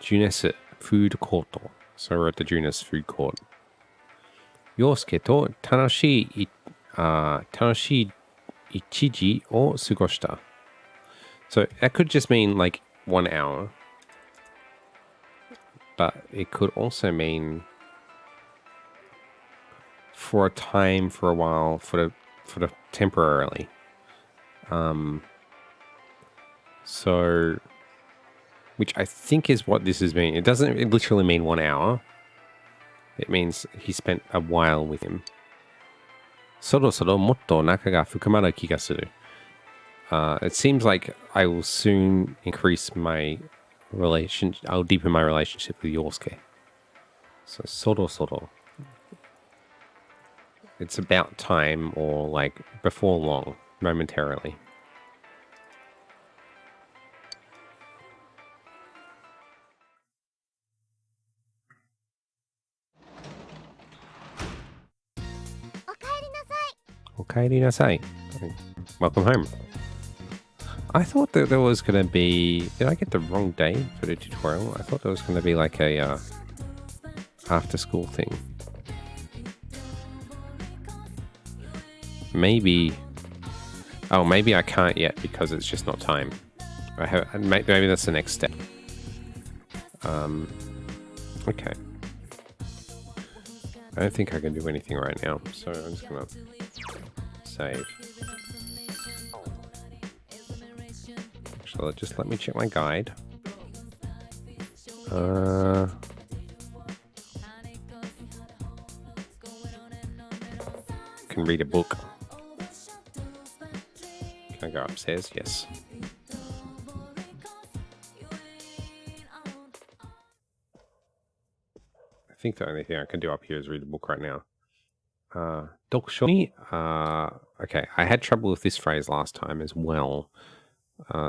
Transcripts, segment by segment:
Junes Food Court. So we're at the Junes Food Court. 陽介と楽しい一時を過ごした。So that could just mean like 1 hour. But it could also mean for a time, for a while, for the temporarily. So, which I think is what this is mean. It doesn't literally mean 1 hour. It means he spent a while with him. そろそろもっと仲が深まる気がする. It seems like I will soon increase my I'll deepen my relationship with Yosuke. So, そろそろ. It's about time or like before long, momentarily. Okaeri nasai. Welcome home. I thought that there was going to be... Did I get the wrong day for the tutorial? I thought there was going to be like a after school thing. Maybe... Oh, maybe I can't yet because it's just not time. Maybe that's the next step. Okay. I don't think I can do anything right now, so I'm just going to save. Actually, just let me check my guide. Can read a book. Can I go upstairs? Yes. I think the only thing I can do up here is read a book right now. 読書に okay, I had trouble with this phrase last time as well.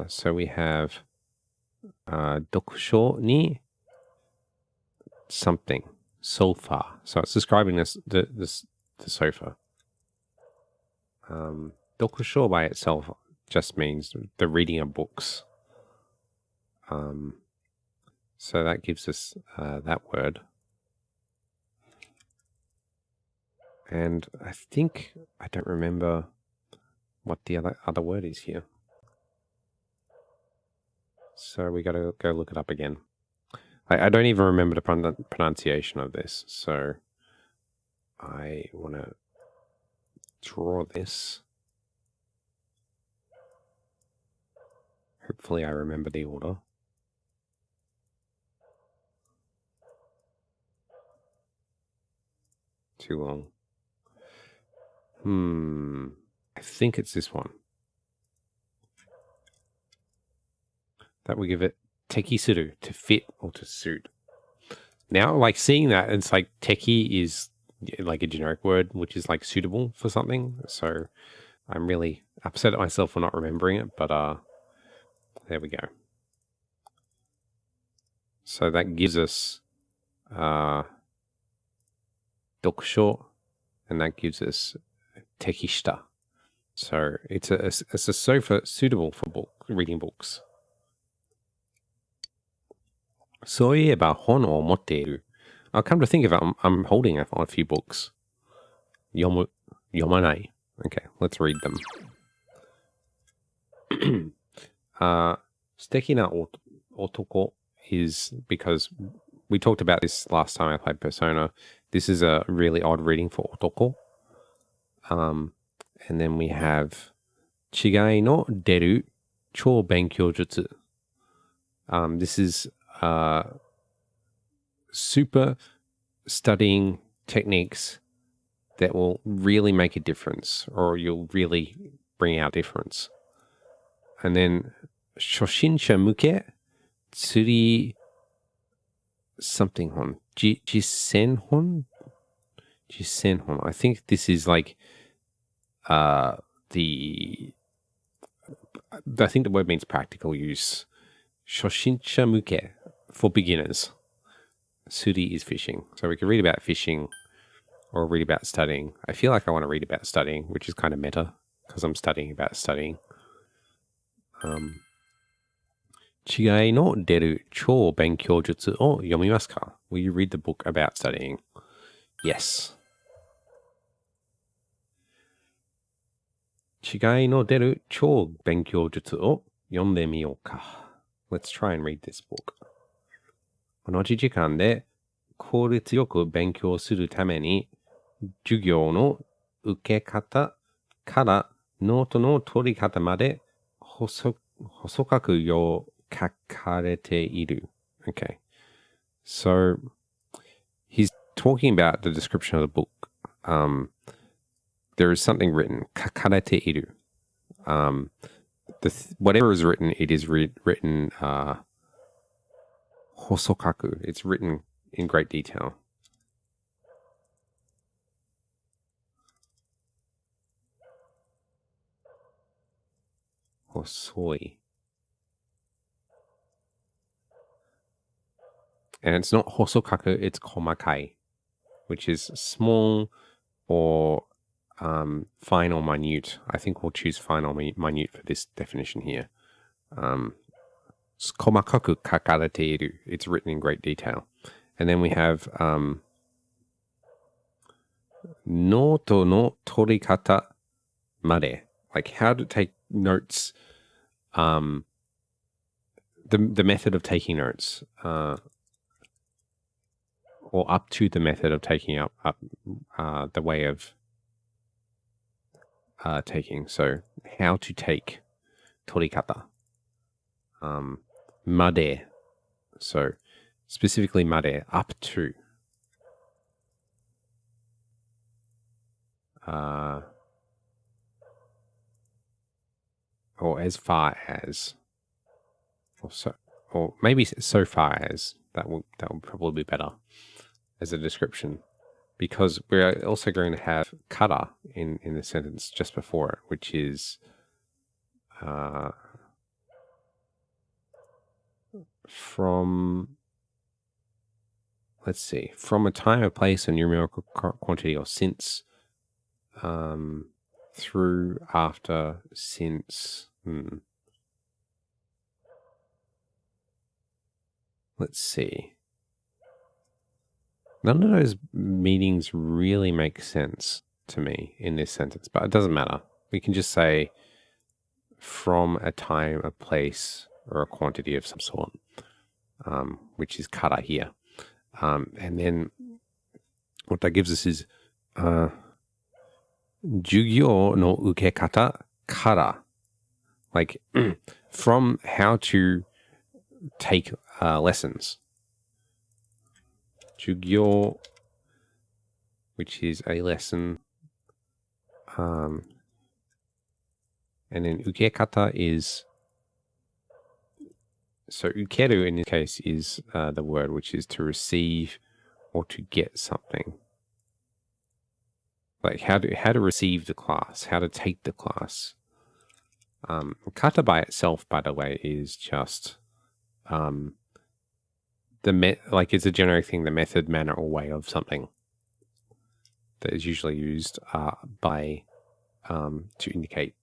So we have 読書に something, sofa. So it's describing the sofa. 読書 by itself just means the reading of books. So that gives us that word. And I think I don't remember what the other word is here. So we got to go look it up again. I don't even remember the pronunciation of this. So I want to draw this. Hopefully I remember the order. Too long. I think it's this one. That will give it tekisuru, to fit or to suit. Now, like seeing that, it's like teki is like a generic word, which is like suitable for something. So I'm really upset at myself for not remembering it, but there we go. So that gives us dokusho, and that gives us tekishita. So it's a sofa suitable for reading books. そういえば本を持っている. I'll come to think of it, I'm holding a few books. 読まない. Okay, let's read them. 素敵な男 is because we talked about this last time I played Persona. This is a really odd reading for otoko. And then we have 違いの出る超勉強術. This is super studying techniques that will really make a difference, or you'll really bring out difference. And then 初心者向け釣り something hon. Jisen hon? Jisen hon. I think this is like I think the word means practical use. 初心者向け for beginners. Suri is fishing. So we could read about fishing or read about studying. I feel like I want to read about studying, which is kind of meta because I'm studying about studying. 違いの出る超勉強術を読みますか? Will you read the book about studying? Yes. 違いの出る超勉強術を読んでみようか. Let's try and read this book. 同じ時間で効率よく勉強するために授業の受け方からノートの取り方まで細かく書かれている. Okay. So he's talking about the description of the book. There is something written. 書かれている. Whatever is written, it is written 細かく. It's written in great detail. 細い. And it's not 細かく, it's 細かい, which is small or fine or minute. I think we'll choose fine or minute for this definition here. 細かく書かれている. It's written in great detail. And then we have ノートの取り方まで. Like how to take notes, the method of taking notes, or up to the method of taking up the way of taking. So how to take 取り方. まで. So specifically まで, up to. Or as far as, or maybe so far as. That will probably be better as a description, because we're also going to have kara in the sentence just before it, which is from, let's see, from a time, a place, a numerical quantity, or since, through, after, since. Let's see. None of those meanings really make sense to me in this sentence, but it doesn't matter. We can just say from a time, a place, or a quantity of some sort, which is kara here. And then what that gives us is 授業の受け方から, like from how to take lessons. 授業, which is a lesson. And then 受け方 is, so 受ける in this case is the word which is to receive or to get something. Like how to receive the class, how to take the class. Kata by itself, by the way, is just like it's a generic thing, the method, manner, or way of something that is usually used by to indicate.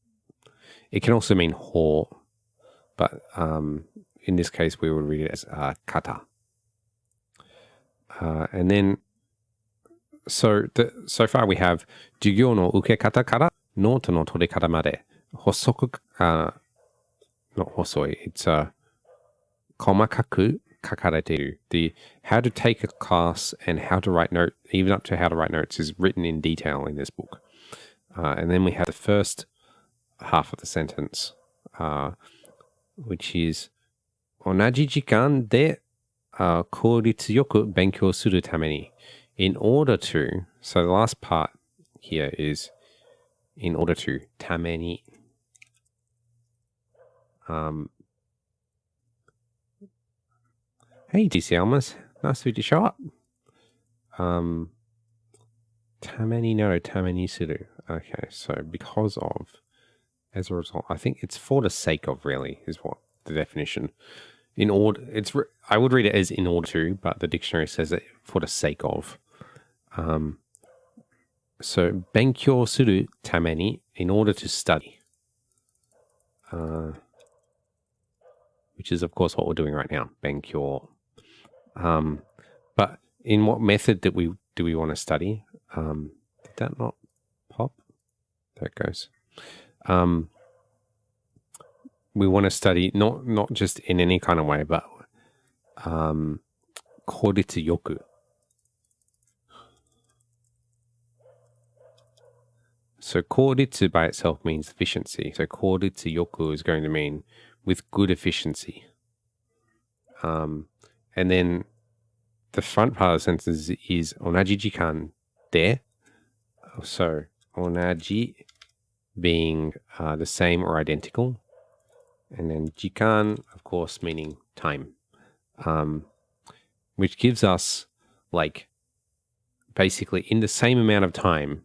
It can also mean ho, but in this case we would read it as kata. And then so far we have 授業の受け方からノートの取り方まで細く not 細い it's 細かく書かれている. The how to take a class and how to write notes, even up to how to write notes, is written in detail in this book. And then we have the first half of the sentence, which is 同じ時間で効率よく勉強するために in order to, so the last part here is in order to, ために. Hey, DC Almas, nice of you to show up. ためになる, ためにする. Okay, so because of, as a result, I think it's for the sake of, really, is what the definition. In order, I would read it as in order to, but the dictionary says it for the sake of. So 勉強するために, in order to study, which which is, of course, what we're doing right now, 勉強. But in what method do we want to study? Did that not pop? There it goes. We want to study not just in any kind of way, but 効率よく. So 効率 by itself means efficiency. So 効率よく is going to mean with good efficiency. And then the front part of the sentence is 同じ時間で. So 同じ being the same or identical. And then 時間, of course, meaning time. Which gives us, like, basically in the same amount of time.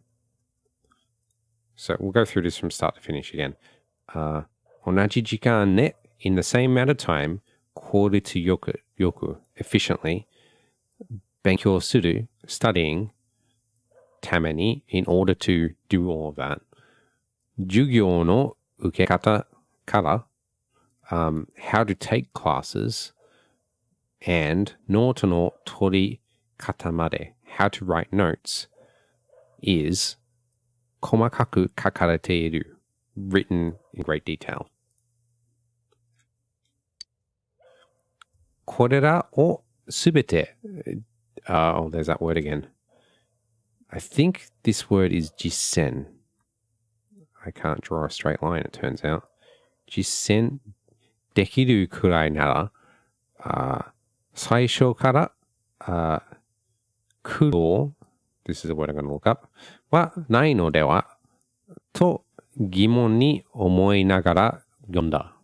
So we'll go through this from start to finish again. 同じ時間で in the same amount of time, 効率よく efficiently, 勉強する studying, ために in order to do all of that. 授業の受け方から how to take classes, and ノートの取り方まで how to write notes is 細かく書かれている written in great detail. これらをすべて oh, there's that word again. I think this word is 実践. I can't draw a straight line, it turns out. 実践できるくらいなら、最初から、苦労 this is a word I'm going to look up はないのではと疑問に思いながら読んだ.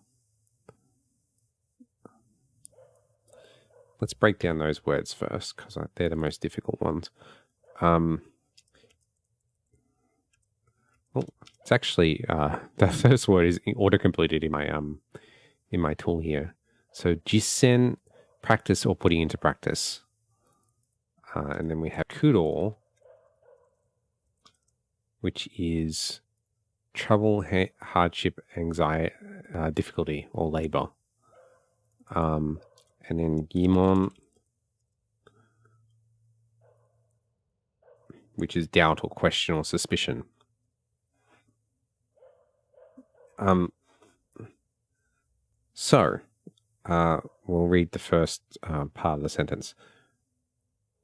Let's break down those words first because they're the most difficult ones. Well, it's actually the first word is auto-completed in my tool here. So 実践, practice or putting into practice. And then we have 苦労, which is trouble, hardship, anxiety, difficulty, or labor. And then 疑問, which is doubt or question or suspicion. So, we'll read the first part of the sentence.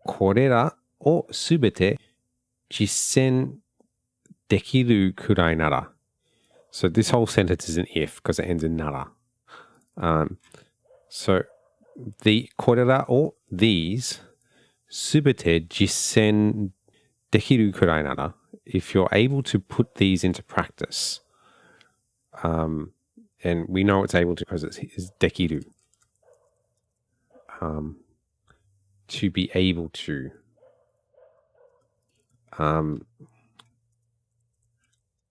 これらをすべて実践できるくらいなら. So this whole sentence is an if because it ends in なら. So, これらを these すべて実践できるくらいなら. If you're able to put these into practice, and we know it's able to because it's できる. To be able to.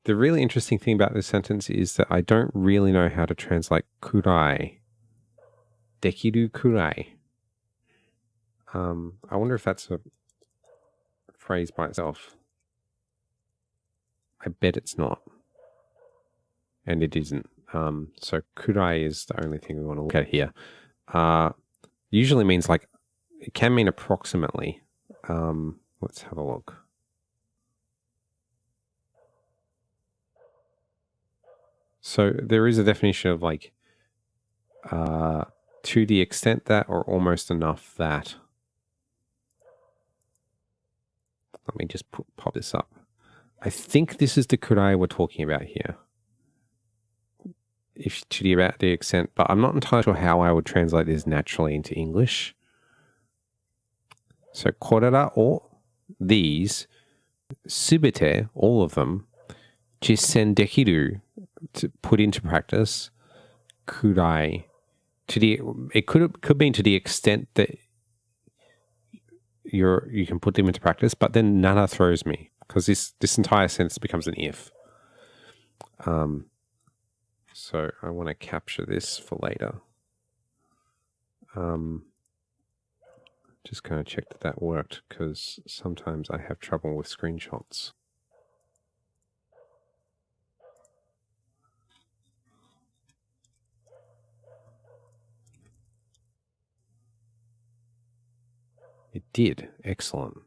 The really interesting thing about this sentence is that I don't really know how to translate くらい. できるくらい. I wonder if that's a phrase by itself. I bet it's not. And it isn't. So くらい is the only thing we want to look at here. Usually means like, it can mean approximately. Let's have a look. So there is a definition of like, to the extent that or almost enough that. Let me just pop this up. I think this is the kurai we're talking about here. If to the about the extent, but I'm not entirely sure how I would translate this naturally into English. So これらを these すべて all of them 実践できる to put into practice くらい to the it could mean to the extent that you can put them into practice, but then nana throws me because this entire sentence becomes an if. So I want to capture this for later. Just going to check that worked because sometimes I have trouble with screenshots. It did. Excellent.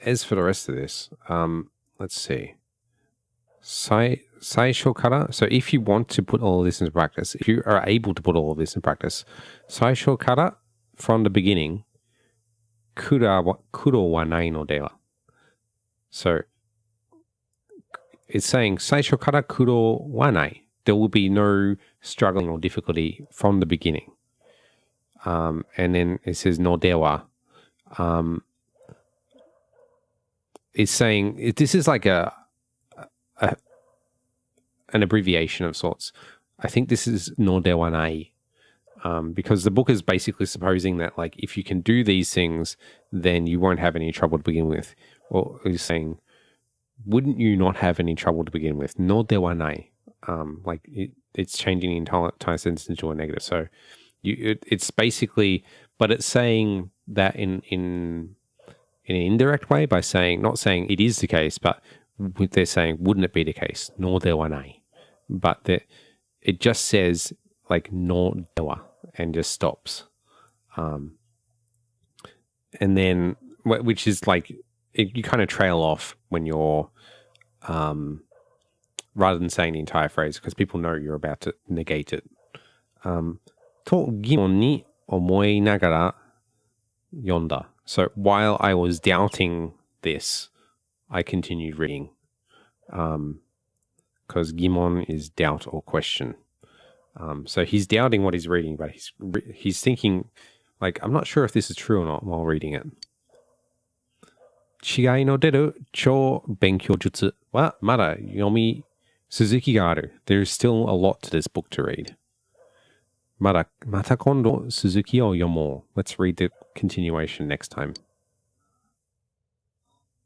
As for the rest of this, let's see. Saisho kara. So if you want to put all of this into practice, if you are able to put all of this in practice, saisho kara, from the beginning, kuro wa nai no de wa. So it's saying saisho kara kuro wa nai. There will be no struggling or difficulty from the beginning. And then it says no de wa. It's saying this is like an abbreviation of sorts. I think this is no de wa nai, because the book is basically supposing that like if you can do these things, then you won't have any trouble to begin with. Or it's saying, wouldn't you not have any trouble to begin with? No de wa nai. Like it's changing the entire sentence into a negative. So it's basically, but it's saying that in an indirect way by saying, not saying it is the case, but they're saying, wouldn't it be the case? No de wa nai. But it just says like no de wa and just stops. And then, which is like, you kind of trail off when you're, rather than saying the entire phrase, because people know you're about to negate it. と疑問に思いながら読んだ. So while I was doubting this, I continued reading. Because gimon is doubt or question. So he's doubting what he's reading, but he's thinking, like, I'm not sure if this is true or not while reading it. 違いの出る超勉強術はまだ読み続きがある. There's still a lot to this book to read. また今度続きを読もう. Let's read the continuation next time.